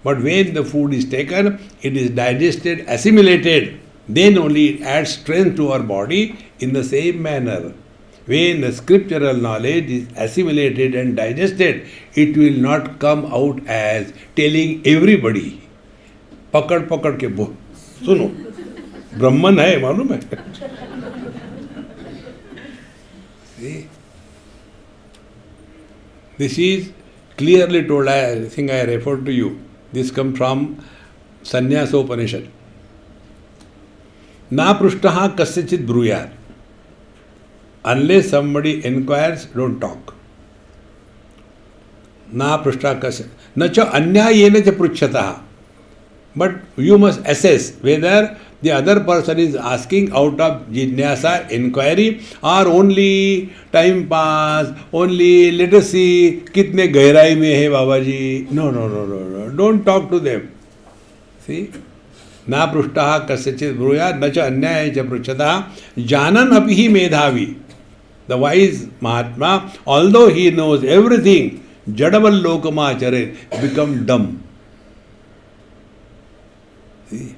But when the food is taken, it is digested, assimilated, then only it adds strength to our body. In the same manner, when the scriptural knowledge is assimilated and digested, it will not come out as telling everybody, pakad pakad ke bo, suno, Brahman hai, malum hai. See? This is clearly told, I think I referred to you. This comes from Sannyasa Upanishad. Na prushtaha kasyachit bruyat. Unless somebody inquires, don't talk. Na prushtaha kasyachit. Na cha anyayena cha pruchhataha. But you must assess whether the other person is asking out of jnasa, inquiry, or only time pass, only let us see, kitne gehrai mein hai Babaji. No. Don't talk to them. See? Na prushtaha kasyachit bruyat, na cha anyaya cha pruchhataha, janan apihi medhavi. The wise Mahatma, although he knows everything, jadaval lokama charet, become dumb. See?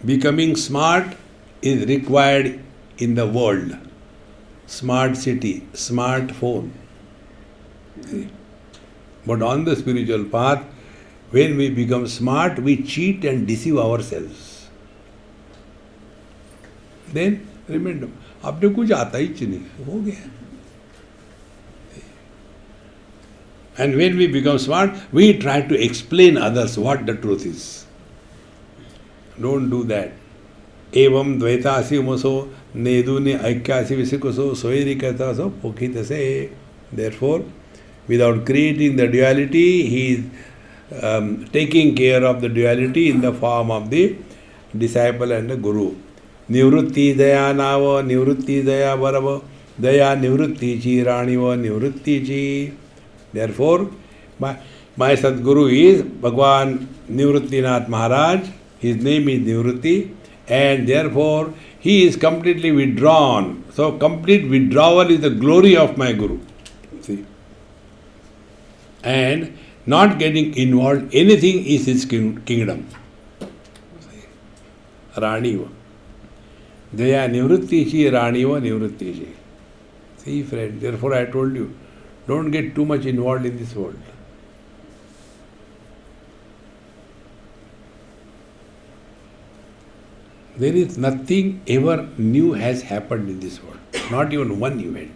Becoming smart is required in the world. Smart city, smart phone. See? But on the spiritual path, when we become smart, we cheat and deceive ourselves. Then, remember, आपने कुछ आता ही नहीं, हो गया. And when we become smart, we try to explain others what the truth is. Don't do that. Evam dvaitasi umaso neduni aikyasi visikuso soirikata so pokitase. Therefore, without creating the duality, he is taking care of the duality in the form of the disciple and the guru. Nivrutti daya nava, nivrutti daya varava, daya nivrutti chi raniva, nivrutti chi. Therefore, my Sadguru is Bhagwan Nivruttinath Maharaj. His name is Nivrutti, and therefore he is completely withdrawn. So, complete withdrawal is the glory of my Guru. See? And not getting involved, anything is his kingdom. Raniva. Daya Nivrutti chi Raniva Nivrutti chi. See, friend, therefore I told you, don't get too much involved in this world. There is nothing ever new has happened in this world. Not even one event.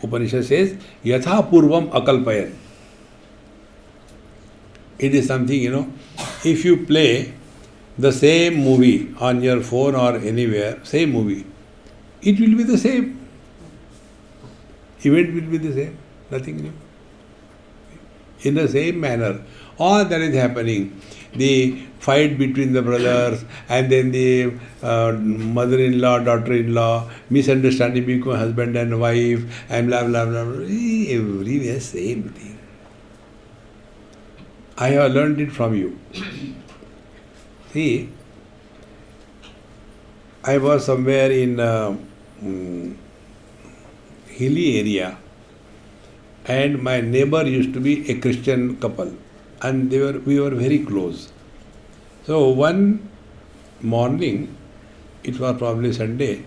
Upanishad says, Yatha Purvam Akalpayan. It is something, if you play the same movie on your phone or anywhere, same movie, it will be the same. Event will be the same. Nothing new. In the same manner, all that is happening, the fight between the brothers, and then the mother-in-law, daughter-in-law, misunderstanding between husband and wife, and blah, blah, blah, blah. Everywhere same thing. I have learned it from you. See, I was somewhere in hilly area, and my neighbor used to be a Christian couple, and we were very close. So one morning, it was probably Sunday,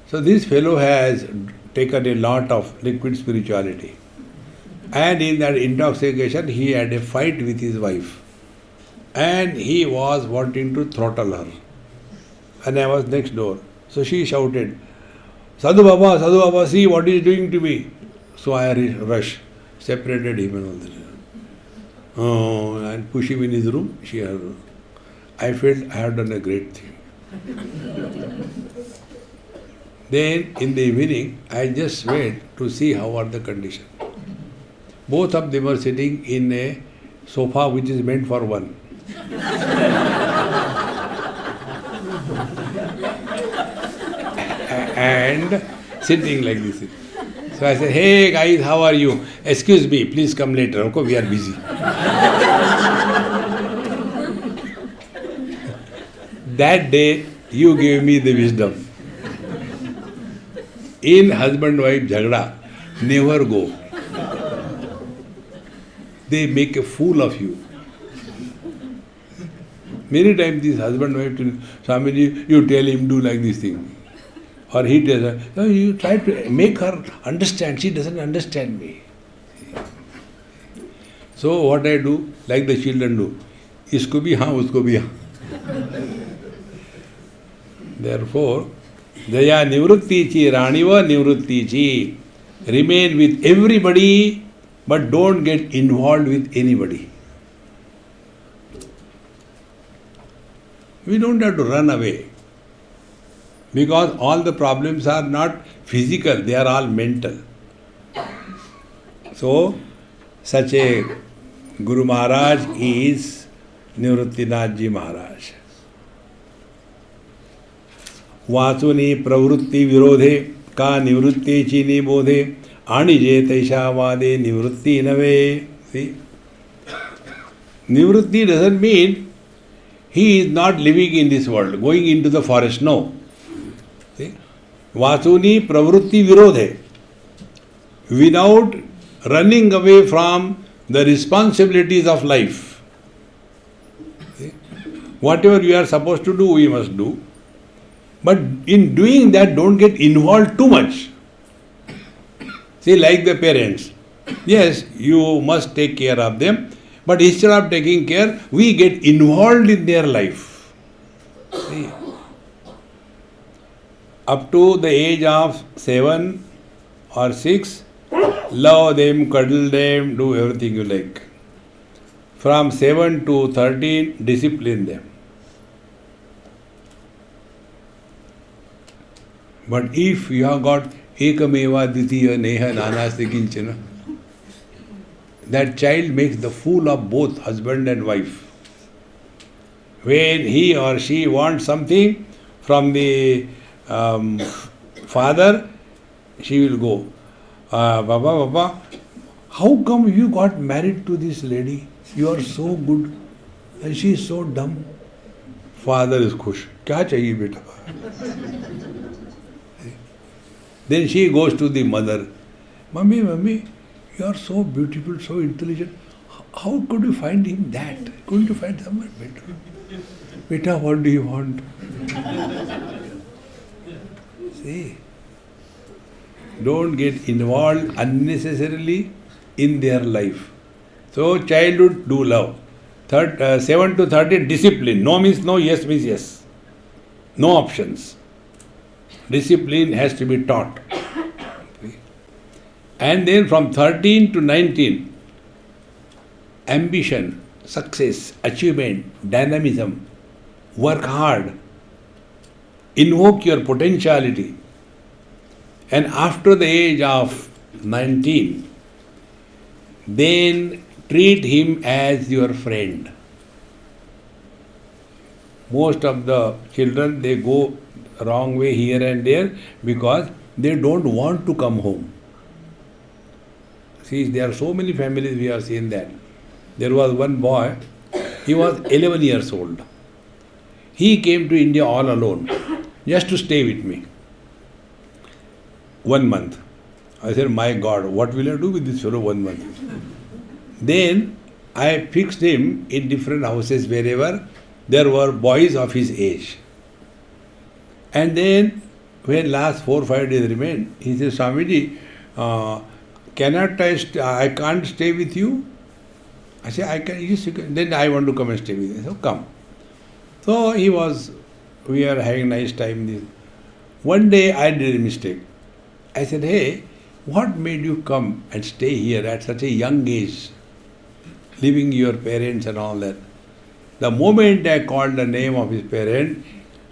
so this fellow has taken a lot of liquid spirituality, and in that intoxication he had a fight with his wife, and he was wanting to throttle her, and I was next door. So she shouted, Sadhu Baba, see what he is doing to me. So I rushed, separated him and all that. And pushed him in his room. I felt I had done a great thing. Then in the evening, I just went to see how are the conditions. Both of them are sitting in a sofa which is meant for one. And sitting like this. So I said, hey guys, how are you? Excuse me, please come later. Okay, we are busy. That day, you gave me the wisdom. In husband-wife jhagda, never go. They make a fool of you. Many times this husband-wife tell Swamiji, you tell him do like this thing. Or he tells her, no, you try to make her understand. She doesn't understand me. So what I do, like the children do, isko bhi haan, usko bhi haan. Therefore, Jaya nivrutti chi, raniva nivrutti chi. Remain with everybody, but don't get involved with anybody. We don't have to run away. Because all the problems are not physical, they are all mental. So, such a Guru Maharaj is Nivruttinath Ji Maharaj. वासुनी प्रवृत्ति विरोधे का निवृत्ति चीनी बोधे आणिजे तैषावादे निवृत्ति नवे. See, निवृत्ति doesn't mean he is not living in this world, going into the forest. No. See, vasuni pravrutti virodhe, without running away from the responsibilities of life. See, whatever we are supposed to do, we must do. But in doing that, don't get involved too much. See, like the parents. Yes, you must take care of them, but instead of taking care, we get involved in their life. See, up to the age of 7 or 6, love them, cuddle them, do everything you like. From 7 to 13, discipline them. But if you have got ekameva ditiya neha nanasti kinchana, that child makes the fool of both husband and wife. When he or she wants something from the father, she will go, Baba, how come you got married to this lady? You are so good and she is so dumb. Father is khush. Kya chahiye beta? Then she goes to the mother. Mummy, you are so beautiful, so intelligent. How could you find him that? Couldn't you find someone better? Beta, what do you want? See, don't get involved unnecessarily in their life. So, childhood, do love. 7 to 13, discipline. No means no, yes means yes. No options. Discipline has to be taught. And then from 13 to 19, ambition, success, achievement, dynamism, work hard, invoke your potentiality. And after the age of 19, then treat him as your friend. Most of the children, they go wrong way here and there because they don't want to come home. See, there are so many families we have seen that. There was one boy, he was 11 years old. He came to India all alone, just to stay with me. 1 month. I said, my God, what will I do with this fellow 1 month? Then I fixed him in different houses wherever there were boys of his age. And then, when last 4 or 5 days remained, he said, Swamiji, I can't stay with you? I said, I can, yes, you can. Then I want to come and stay with you. So come. So we are having a nice time. One day I did a mistake. I said, hey, what made you come and stay here at such a young age, leaving your parents and all that? The moment I called the name of his parent,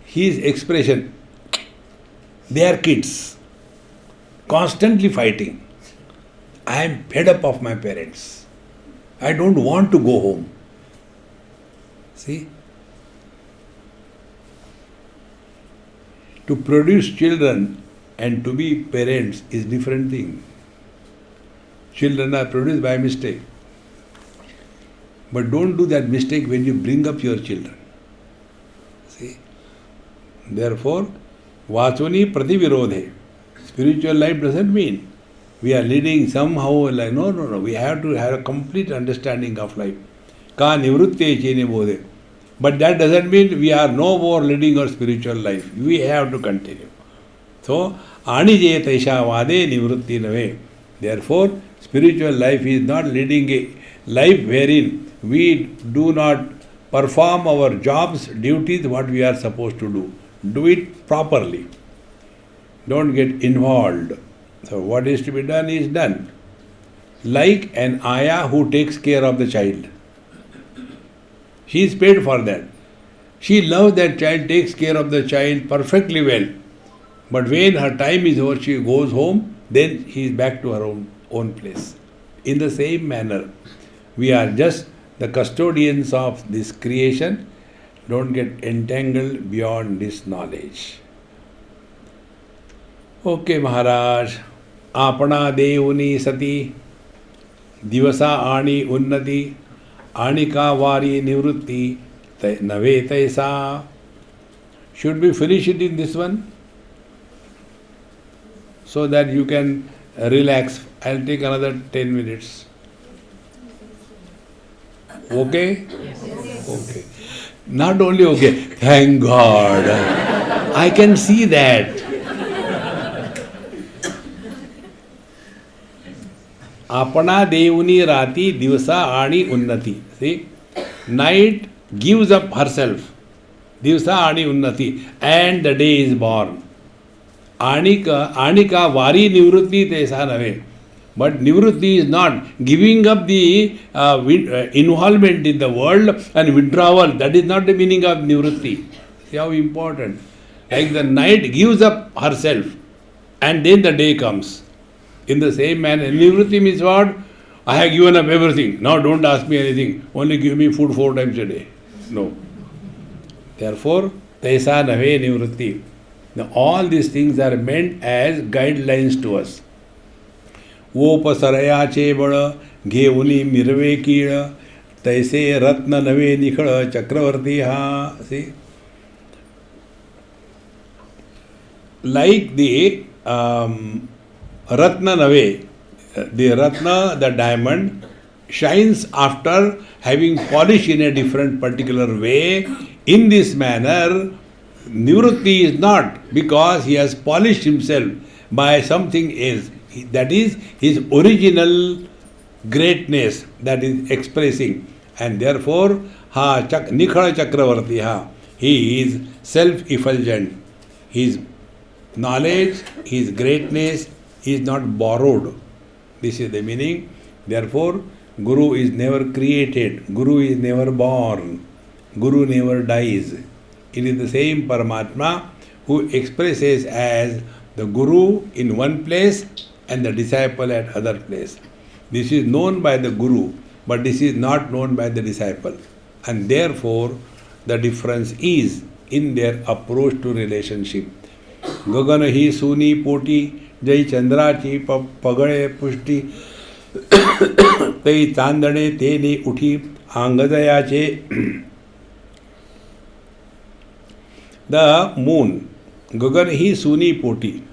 his expression, they are kids, constantly fighting. I am fed up of my parents. I don't want to go home. See? To produce children and to be parents is different thing. Children are produced by mistake. But don't do that mistake when you bring up your children. See? Therefore, Vachoni Prativirodhe. Spiritual life doesn't mean we are leading somehow like no. We have to have a complete understanding of life. Ka nivrutte chene bodhe. But that doesn't mean we are no more leading our spiritual life. We have to continue. So, anije taisha vade nivrutti nave. Therefore, spiritual life is not leading a life wherein we do not perform our jobs, duties, what we are supposed to do. Do it properly. Don't get involved. So what is to be done is done. Like an ayah who takes care of the child. She is paid for that. She loves that child, takes care of the child perfectly well. But when her time is over, she goes home, then she is back to her own place. In the same manner, we are just the custodians of this creation. Don't get entangled beyond this knowledge. Okay, Maharaj. Apana devuni sati divasa ani unnati anika vari nivrutti nave taisa. Should we finish it in this one? So that you can relax. I'll take another 10 minutes. Okay? Okay. Not only okay, thank God. I can see that. Apana devuni rati divasa ani unnati. See? Night gives up herself. Divasa ani unnati. And the day is born. Anika vari nivrutti tesa nave. But nivrutti is not giving up the involvement in the world and withdrawal. That is not the meaning of nivrutti. See how important. Like the night gives up herself and then the day comes. In the same manner, nivrutti means what? I have given up everything. Now don't ask me anything. Only give me food 4 times a day. No. Therefore, taisa nave nivrutti. Now all these things are meant as guidelines to us. Vopasaraya bada घेऊनी मिरवे कीळ तैसे रत्न नवे निखळ चक्रवर्ती हा. See? Like the Ratna Nave, the Ratna, the diamond, shines after having polished in a different particular way. In this manner, Nivrutti is not because he has polished himself by something else. That is his original greatness that is expressing. And therefore, Nikhala Chakravarti, he is self-effulgent. His knowledge, his greatness is not borrowed. This is the meaning. Therefore, Guru is never created. Guru is never born. Guru never dies. It is the same Paramatma who expresses as the Guru in one place and the disciple at other place. This is known by the Guru, but this is not known by the disciple. And therefore, the difference is in their approach to relationship. Gagan hi suni poti jai chandrachi pagale pushti tai chandane teni uthi angadayache. The moon, Gagan hi suni poti,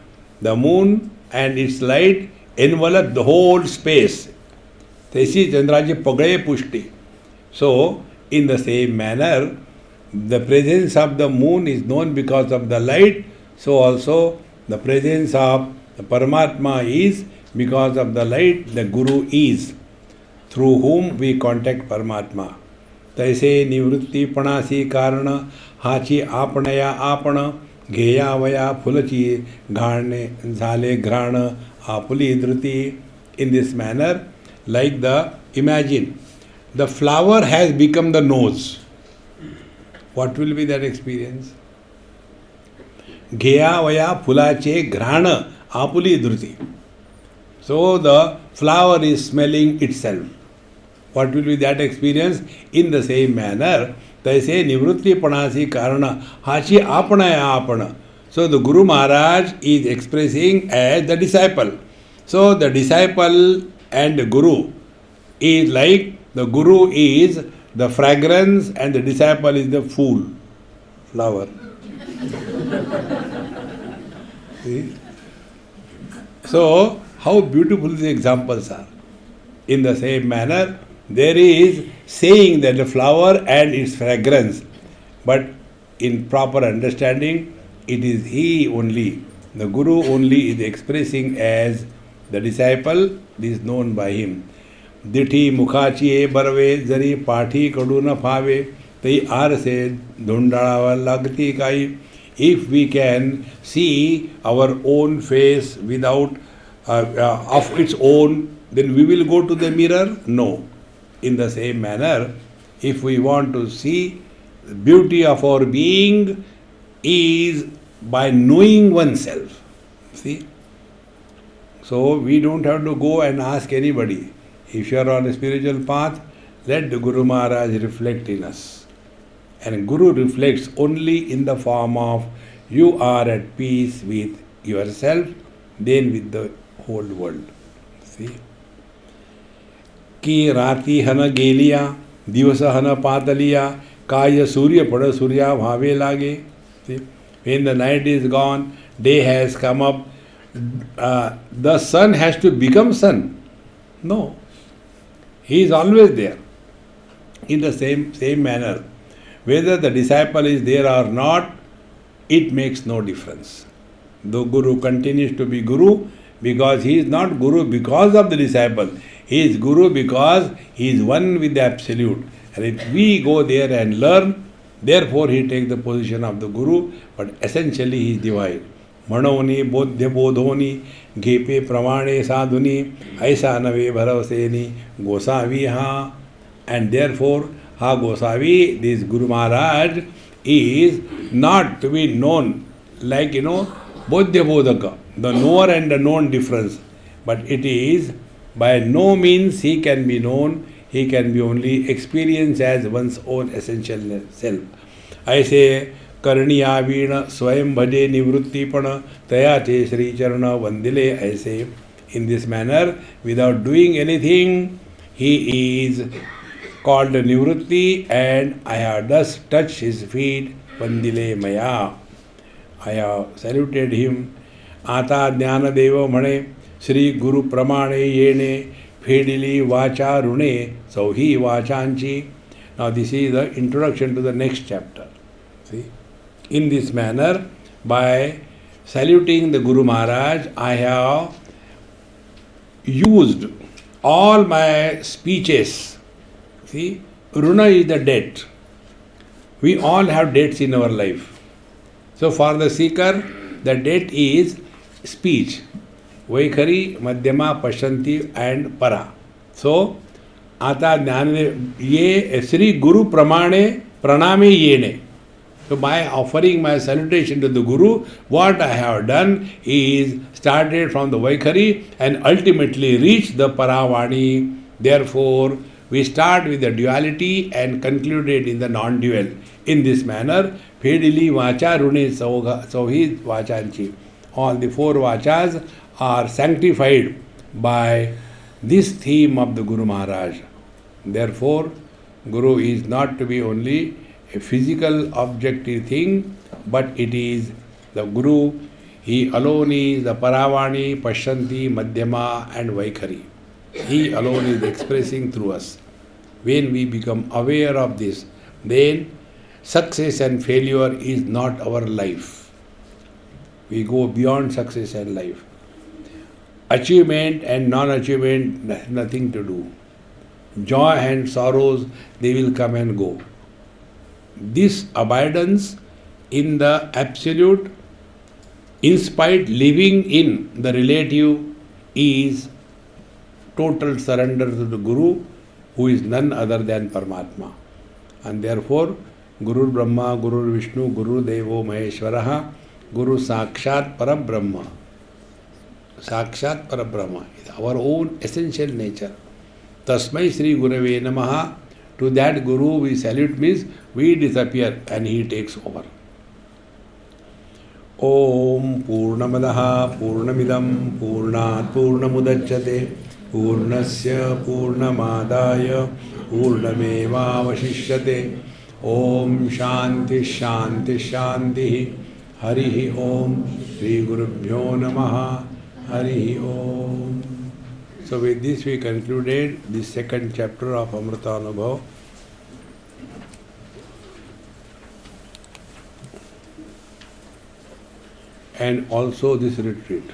the moon and its light envelop the whole space. Taisi chandrachi pagale pushti. So, in the same manner, the presence of the moon is known because of the light. So also the presence of the Paramatma is because of the light the Guru is, through whom we contact Paramatma. Taise nivrutti panasi karana hachi apanaya apana gheya vaya phulachi ghane zale grana apuli dhruti. In this manner, like imagine, the flower has become the nose. What will be that experience? Gheya vaya phulache grana apuli dhruti. So the flower is smelling itself. What will be that experience? In the same manner, taise nivrutti panasi karana hachi apanaya apana. So the Guru Maharaj is expressing as the disciple. So the disciple and the Guru is like the Guru is the fragrance and the disciple is the flower. See? So, how beautiful the examples are. In the same manner, there is saying that the flower and its fragrance, but in proper understanding, it is he only, the Guru only is expressing as the disciple is known by him. Dithi mukhachiye barve jari pathi kaduna phave tai arse dhundalawa lagti kai. If we can see our own face without of its own, then we will go to the mirror? No. In the same manner, if we want to see the beauty of our being is by knowing oneself. See? So we don't have to go and ask anybody. If you are on a spiritual path, let the Guru Maharaj reflect in us. And Guru reflects only in the form of you are at peace with yourself, then with the whole world. See? Ki rati hana geliya, divasa hana pataliya, kaya surya pada surya bhave lage. See? When the night is gone, day has come up, the sun has to become sun. No. He is always there. In the same manner, whether the disciple is there or not, it makes no difference. The Guru continues to be Guru because he is not Guru because of the disciple. He is Guru because he is one with the Absolute. And if we go there and learn, therefore he takes the position of the Guru, but essentially he is divine. Manoni, Bodhya Bodhoni, Gepe Pramane Sadhuni, Aisa Nave Bharavaseni, Gosavi Ha. And therefore, Ha Gosavi, this Guru Maharaj, is not to be known like, Bodhya Bodhaka, the knower and the known difference. But it is, by no means he can be known, he can be only experienced as one's own essential self. I say, Karniya Veena Swayam Bhaje Nivruttipana Taya Te Sri Charana Vandile. I say, in this manner, without doing anything, he is called Nivrutti, and I have thus touched his feet, Vandile Maya. I have saluted him. Ata Jnana Deva Mane, Sri Guru Pramane Yene, Fedili Vacha Rune, Sauhi Vachanchi. Now this is the introduction to the next chapter. See? In this manner, by saluting the Guru Maharaj, I have used all my speeches. See, Runa is the debt. We all have debts in our life. So for the seeker, the debt is speech. Vaikhari, Madhyama, Pashanti and Para. So, Ata Jnana Ye Sri Guru Pramane Praname Yene. So by offering my salutation to the Guru, what I have done is started from the Vaikhari and ultimately reached the Paravani. Therefore, we start with the duality and concluded in the non-dual. In this manner, Fedili Vacha Rune Sauhi Vachanchi. All the four Vachas are sanctified by this theme of the Guru Maharaj. Therefore, Guru is not to be only a physical objective thing, but it is the Guru. He alone is the Paravani, Pashanti, Madhyama and Vaikhari. He alone is expressing through us. When we become aware of this, then success and failure is not our life. We go beyond success and life. Achievement and non-achievement has nothing to do. Joy and sorrows, they will come and go. This abidance in the Absolute, in spite living in the relative, is total surrender to the Guru, who is none other than Paramatma. And therefore, Guru Brahma, Guru Vishnu, Guru Devo Maheshwaraha, Guru Sakshat Parabrahma. Sakshat Parabrahma, is our own essential nature. Tasmai Sri Gurave Namaha. To that Guru we salute means we disappear and he takes over. Om Purnamadaha Purnamidam Purnat Purnamudachyate Purnasya Purnamadaya Purnamevavashishyate. Om Shanti Shanti Shanti. Harihi Om. Sri Gurubhyo Namaha. Harihi Om. So with this we concluded the second chapter of Amrutanubhava. And also this retreat.